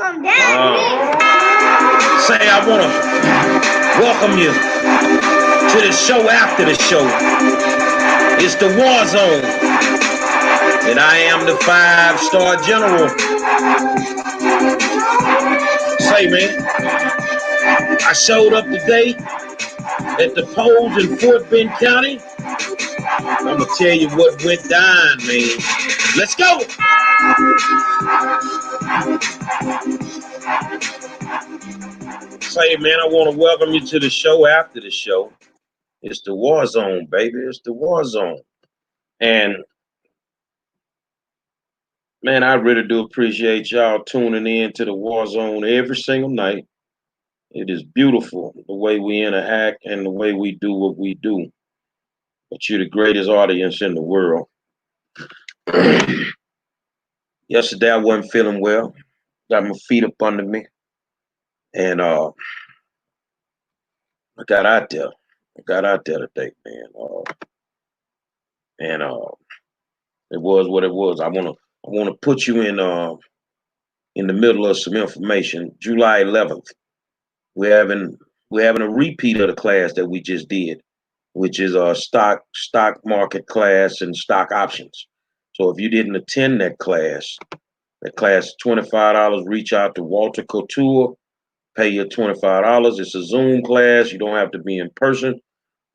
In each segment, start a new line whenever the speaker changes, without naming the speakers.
Calm down,
Say I want to welcome you to the show after the show. It's the War Zone. And I am the 5-star general. Say, man, I showed up today at the polls in Fort Bend County. I'm going to tell you what went down, man. Let's go. Say, man, I want to welcome you to the show after the show. It's the War Zone, baby. It's the War Zone. And, man, I really do appreciate y'all tuning in to the War Zone every single night. It is beautiful the way we interact and the way we do what we do. But you're the greatest audience in the world. Yesterday I wasn't feeling well. Got my feet up under me. And I got out there. I got out there today, man. It was what it was. I wanna put you in the middle of some information. July 11th, we're having a repeat of the class that we just did, which is a stock market class and stock options. So if you didn't attend that class is $25. Reach out to Walter Couture, pay your $25. It's a Zoom class. You don't have to be in person,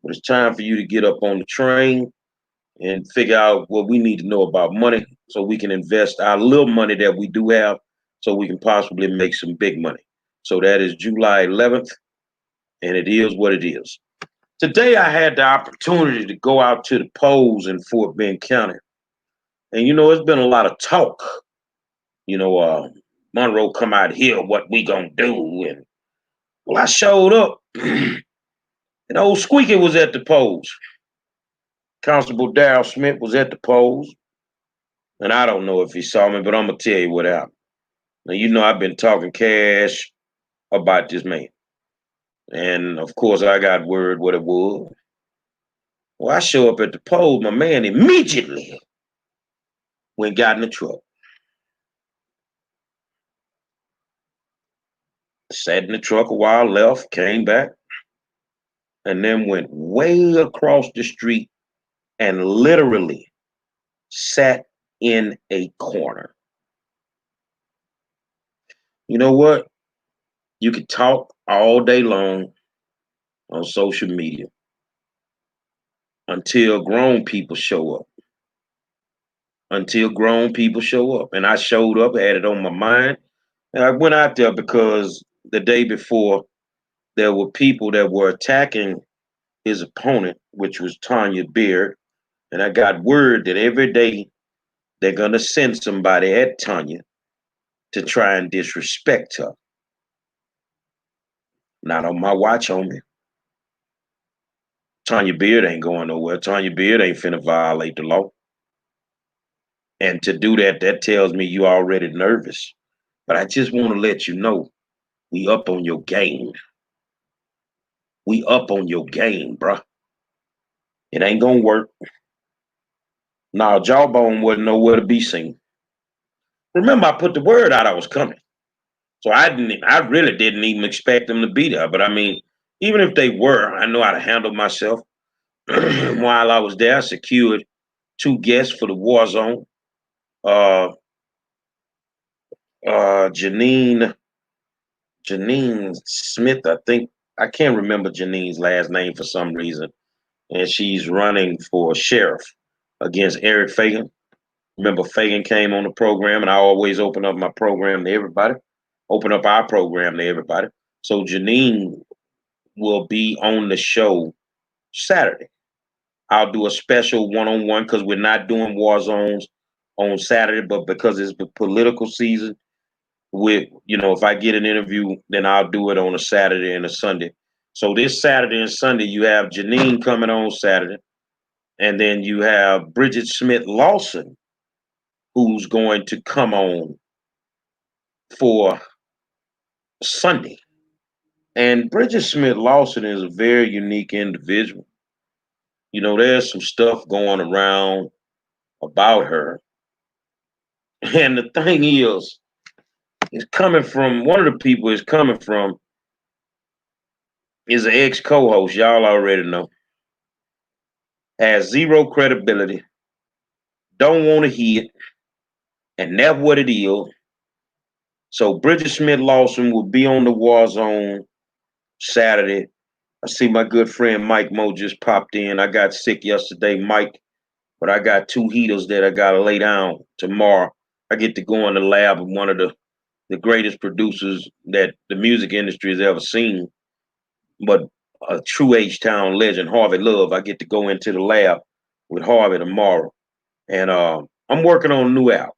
but it's time for you to get up on the train and figure out what we need to know about money so we can invest our little money that we do have so we can possibly make some big money. So that is July 11th, and it is what it is. Today I had the opportunity to go out to the polls in Fort Bend County. And, it's been a lot of talk. Monroe come out here, what we gonna do? And, well, I showed up, and old Squeaky was at the polls. Constable DARRYL Smith was at the polls. And I don't know if he saw me, but I'm going to tell you what happened. Now, I've been talking cash about this man. And, of course, I got word what it was. Well, I show up at the polls, my man immediately got in the truck. Sat in the truck a while, left, came back, and then went way across the street and literally sat in a corner. You know what? You could talk all day long on social media until grown people show up. And I showed up, had it on my mind. And I went out there because the day before, there were people that were attacking his opponent, which was Tanya Beard. And I got word that every day they're going to send somebody at Tanya to try and disrespect her. Not on my watch, homie. Tanya Beard ain't going nowhere. Tanya Beard ain't finna violate the law. And to do that, that tells me you already nervous. But I just want to let you know, we up on your game. We up on your game, bruh. It ain't gonna work. Now, Jawbone wasn't nowhere to be seen. Remember, I put the word out I was coming. So I really didn't even expect them to be there. But I mean, even if they were, I know how to handle myself. While I was there, I secured 2 guests for the War Zone. Janine Smith, I think. I can't remember Janine's last name for some reason. And she's running for sheriff against Eric Fagan. Remember, Fagan came on the program, and I always open up my program to everybody. Open up our program to everybody. So Janine will be on the show Saturday. I'll do a special one-on-one because we're not doing war zones on Saturday, but because it's the political season, if I get an interview, then I'll do it on a Saturday and a Sunday. So this Saturday and Sunday, you have Janine coming on Saturday, and then you have Bridget Smith Lawson, who's going to come on for Sunday. And Bridget Smith Lawson is a very unique individual. There's some stuff going around about her. And the thing is, It's coming from one of the people. It's coming from is an ex co-host. Y'all already know. Has zero credibility. Don't want to hear it, and that's what it is. So Bridget Smith Lawson will be on the War Zone Saturday. I see my good friend Mike Mo just popped in. I got sick yesterday, Mike, but I got 2 heaters that I gotta lay down tomorrow. I get to go in the lab of one of the greatest producers that the music industry has ever seen, but a true H-Town legend, Harvey Love. I get to go into the lab with Harvey tomorrow. And I'm working on a new album.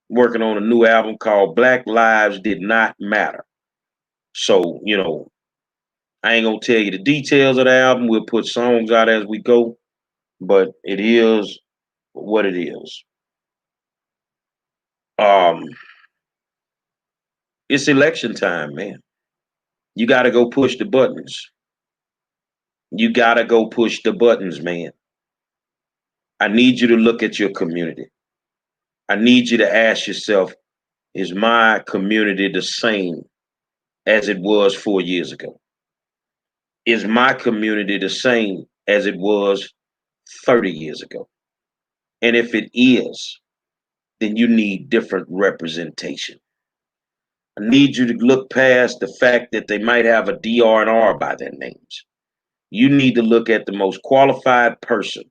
Working on a new album called Black Lives Did Not Matter. So, I ain't gonna tell you the details of the album. We'll put songs out as we go, but it is what it is. Um, it's election time, man. You gotta go push the buttons. You gotta go push the buttons, man. I need you to look at your community. I need you to ask yourself, is my community the same as it was 4 years ago? Is my community the same as it was 30 years ago? And if it is, then you need different representation. I need you to look past the fact that they might have a DR and R by their names. You need to look at the most qualified person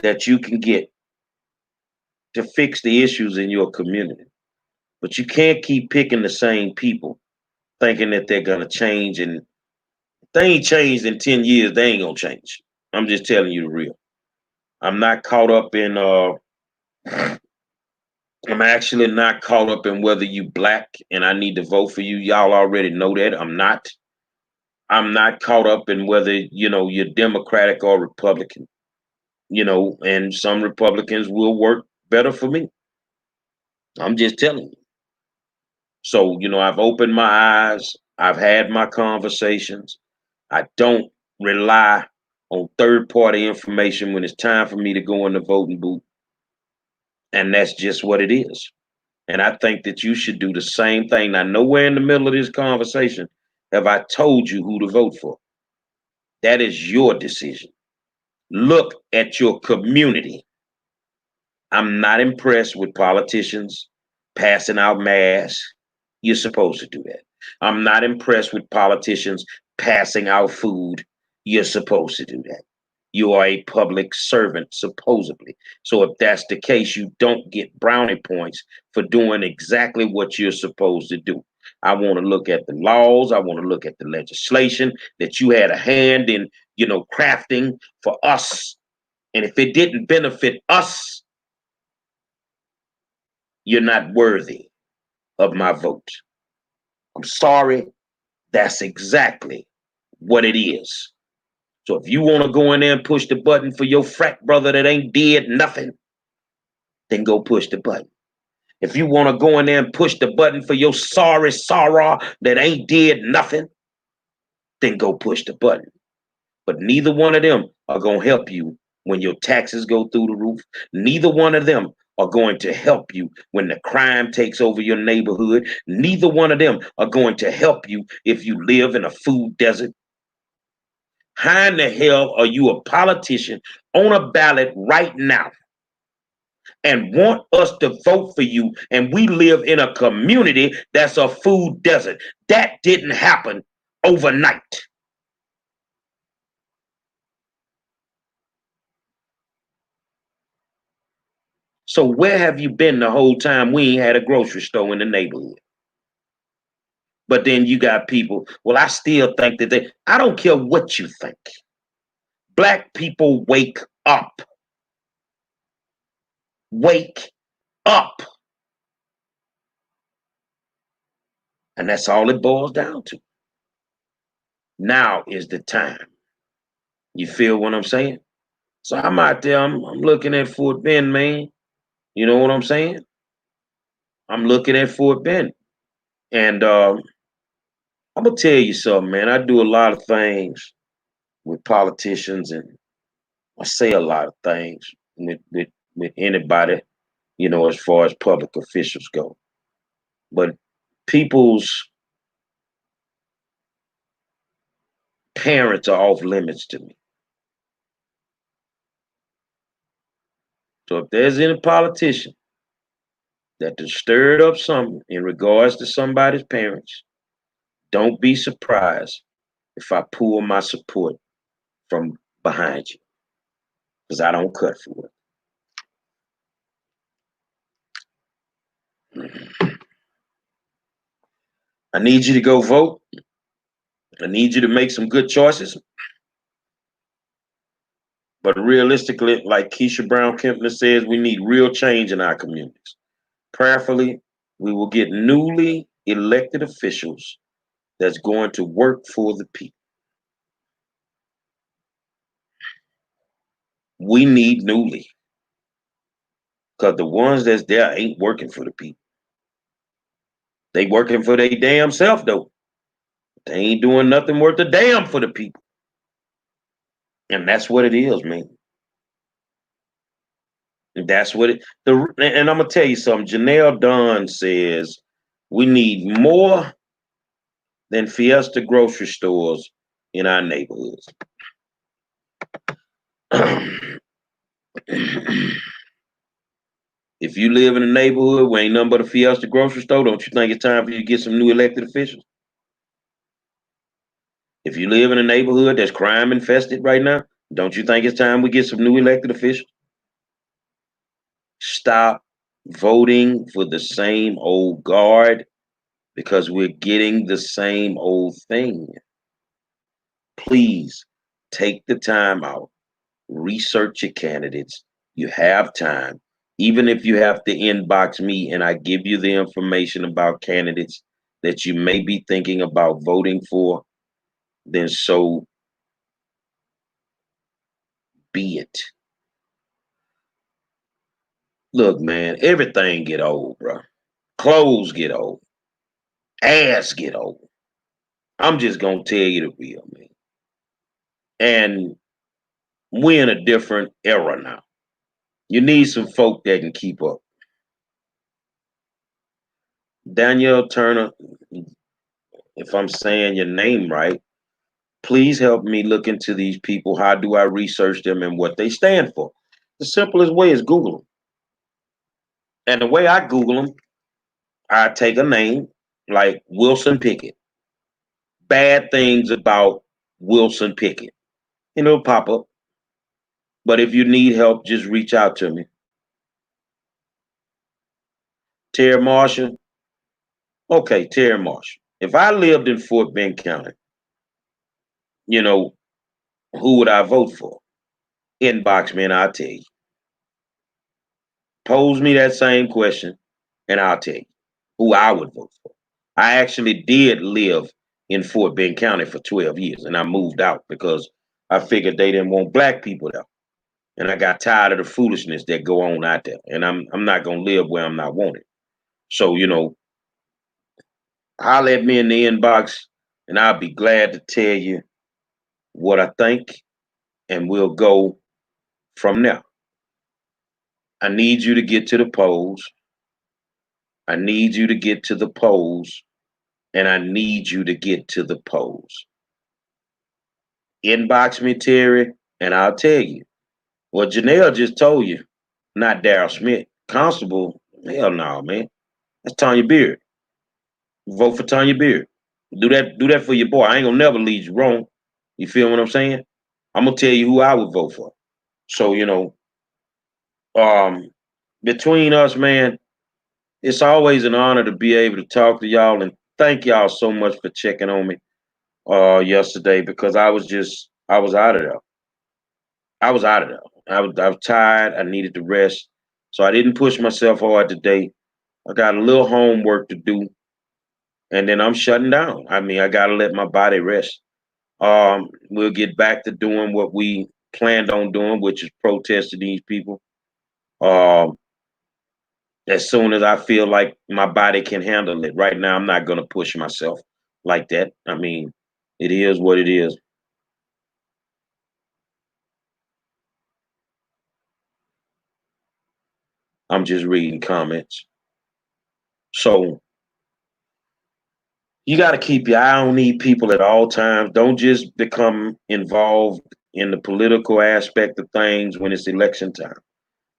that you can get to fix the issues in your community. But you can't keep picking the same people thinking that they're going to change. And if they ain't changed in 10 years, they ain't going to change. I'm just telling you the real. I'm not caught up in I'm actually not caught up in whether you black and I need to vote for you. Y'all already know that. I'm not. I'm not caught up in whether, you're Democratic or Republican, and some Republicans will work better for me. I'm just telling you. So, I've opened my eyes. I've had my conversations. I don't rely on third party information when it's time for me to go in the voting booth. And that's just what it is. And I think that you should do the same thing. Now, nowhere in the middle of this conversation have I told you who to vote for. That is your decision. Look at your community. I'm not impressed with politicians passing out masks. You're supposed to do that. I'm not impressed with politicians passing out food. You're supposed to do that. You are a public servant, supposedly. So if that's the case, you don't get brownie points for doing exactly what you're supposed to do. I want to look at the laws. I want to look at the legislation that you had a hand in, crafting for us. And if it didn't benefit us, you're not worthy of my vote. I'm sorry. That's exactly what it is. So if you want to go in there and push the button for your frat brother that ain't did nothing, then go push the button. If you want to go in there and push the button for your sorry Sarah that ain't did nothing, then go push the button. But neither one of them are going to help you when your taxes go through the roof. Neither one of them are going to help you when the crime takes over your neighborhood. Neither one of them are going to help you if you live in a food desert. How in the hell are you a politician on a ballot right now and want us to vote for you, and we live in a community that's a food desert? That didn't happen overnight. So where have you been the whole time we ain't had a grocery store in the neighborhood? But then you got people, well, I still think that I don't care what you think. Black people wake up. Wake up. And that's all it boils down to. Now is the time. You feel what I'm saying? So I'm out there, I'm looking at Fort Bend, man. You know what I'm saying? I'm looking at Fort Bend. And I'm gonna tell you something, man. I do a lot of things with politicians, and I say a lot of things with anybody, as far as public officials go. but people's parents are off limits to me. So if there's any politician that has stirred up something in regards to somebody's parents, don't be surprised if I pull my support from behind you, because I don't cut for it. I need you to go vote. I need you to make some good choices. But realistically, like Keisha Brown Kempner says, we need real change in our communities. Prayerfully, we will get newly elected officials that's going to work for the people. We need newly, because the ones that's there ain't working for the people. They working for their damn self though. They ain't doing nothing worth a damn for the people. And that's what it is, man. That's what it and I'm gonna tell you something. Janelle Dunn says we need more than Fiesta grocery stores in our neighborhoods. If you live in a neighborhood where ain't nothing but a Fiesta grocery store, don't you think it's time for you to get some new elected officials? If you live in a neighborhood that's crime infested right now, don't you think it's time we get some new elected officials? Stop voting for the same old guard, because we're getting the same old thing. Please take the time out, research your candidates. You have time. Even if you have to inbox me and I give you the information about candidates that you may be thinking about voting for, then so be it. Look, man, everything get old, bro. Clothes get old. Ass get old. I'm just gonna tell you the real, man. And we're in a different era now. You need some folk that can keep up. Danielle Turner, if I'm saying your name right, please help me look into these people. How do I research them and what they stand for? The simplest way is Google them. And the way I Google them, I take a name like Wilson Pickett. Bad things about Wilson Pickett. And it'll pop up. But if you need help, just reach out to me. Terry Marshall. Okay, Terry Marshall. If I lived in Fort Bend County, you know, who would I vote for? Inbox me and I'll tell you. Pose me that same question and I'll tell you who I would vote for. I actually did live in Fort Bend County for 12 years and I moved out because I figured they didn't want black people there. And I got tired of the foolishness that go on out there. And I'm not gonna live where I'm not wanted. So, holler at me in the inbox and I'll be glad to tell you what I think and we'll go from there. I need you to get to the polls. I need you to get to the polls. And I need you to get to the polls. Inbox me, Terry, and I'll tell you. Well, Janelle just told you, not Daryl Smith. Constable, hell no, man. That's Tanya Beard. Vote for Tanya Beard. Do that for your boy. I ain't gonna never lead you wrong. You feel what I'm saying? I'm gonna tell you who I would vote for. So, um, between us, man, it's always an honor to be able to talk to y'all and thank y'all so much for checking on me yesterday, because I was out of there. I was out of there. I was tired. I needed to rest. So I didn't push myself hard today. I got a little homework to do and then I'm shutting down. I mean, I gotta let my body rest. We'll get back to doing what we planned on doing, which is protesting these people. Um, as soon as I feel like my body can handle it. Right now, I'm not gonna push myself like that. I mean, it is what it is. I'm just reading comments. So You got to keep your eye on these people at all times. Don't just become involved in the political aspect of things when it's election time.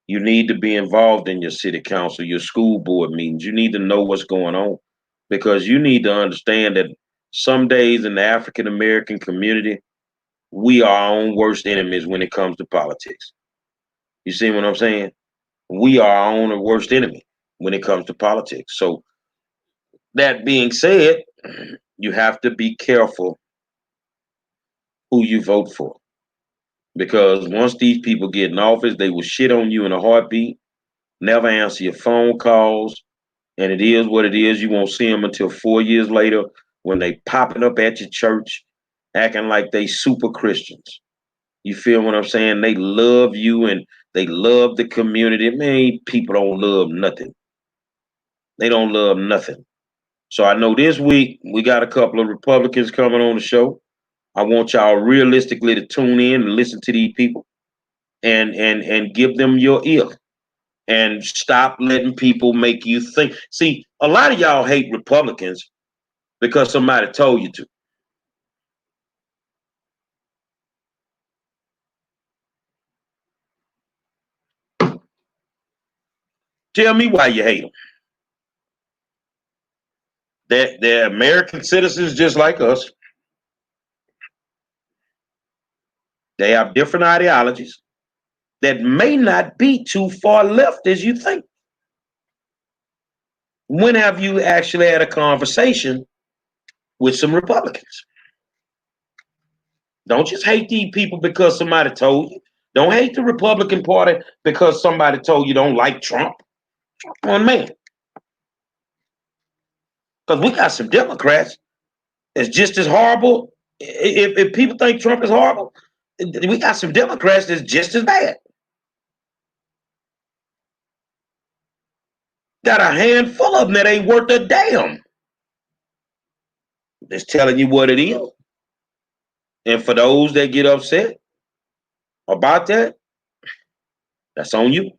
You need to be involved in your city council, your school board meetings. You need to know what's going on because you need to understand that some days in the African American community, we are our own worst enemies when it comes to politics. You see what I'm saying? We are our own worst enemy when it comes to politics. So, that being said, you have to be careful who you vote for because once these people get in office, they will shit on you in a heartbeat, never answer your phone calls, and it is what it is. You won't see them until 4 years later when they popping up at your church, acting like they super Christians. You feel what I'm saying? They love you and they love the community. Man, people don't love nothing. They don't love nothing. So I know this week we got a couple of Republicans coming on the show. I want y'all realistically to tune in and listen to these people and give them your ear and stop letting people make you think. See, a lot of y'all hate Republicans because somebody told you to. Tell me why you hate them. They're American citizens just like us. They have different ideologies that may not be too far left as you think. When have you actually had a conversation with some Republicans? Don't just hate these people because somebody told you. Don't hate the Republican Party because somebody told you don't like Trump. One man. Because we got some Democrats that's just as horrible. If people think Trump is horrible, we got some Democrats that's just as bad. Got a handful of them that ain't worth a damn. Just telling you what it is. And for those that get upset about that, that's on you.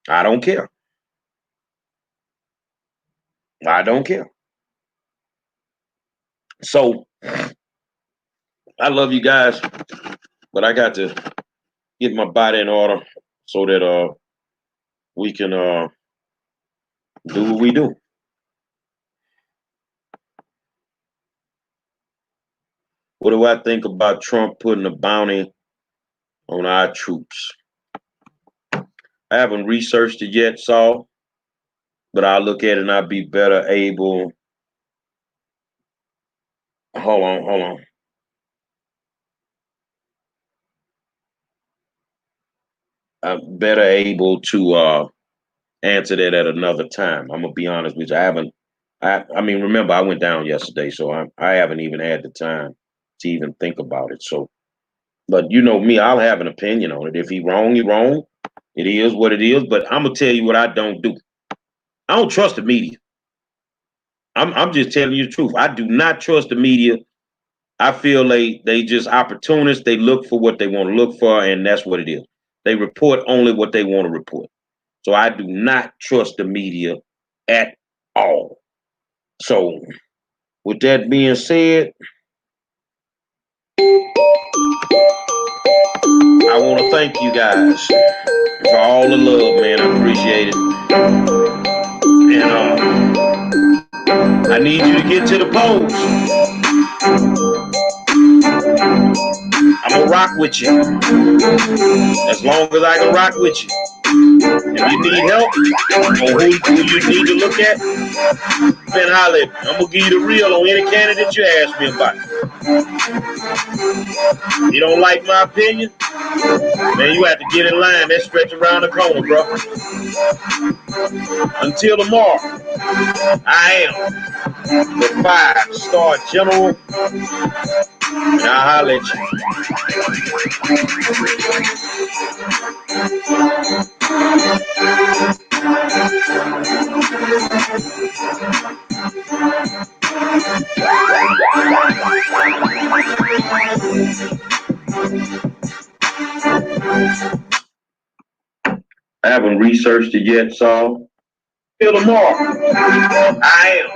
I don't care. I don't care. So I love you guys, but I got to get my body in order so that we can do what we do. What do I think about Trump putting a bounty on our troops? I haven't researched it yet, Saul, but I'll look at it and I'll be better able. Hold on. I'm better able to answer that at another time. I'm gonna be honest with you. I mean, remember I went down yesterday, so I haven't even had the time to even think about it. So, but you know me, I'll have an opinion on it. If he wrong, he wrong. It is what it is. But I'm gonna tell you what I don't do. I don't trust the media. I'm just telling you the truth. I do not trust the media. I feel they just opportunists. They look for what they want to look for, and that's what it is. They report only what they want to report. So I do not trust the media at all. So with that being said, I want to thank you guys for all the love, man. I appreciate it. And I need you to get to the polls. I'm gonna rock with you as long as I can rock with you. If you need help on who you need to look at, then holler at me. I'm gonna give you the real on any candidate you ask me about. You don't like my opinion? Man, you have to get in line. That stretch around the corner, bro. Until tomorrow, I am the 5-star general, and I'll holler at you. I haven't researched it yet, so till tomorrow, I am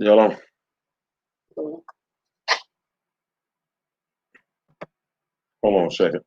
Hello. Hold on a second.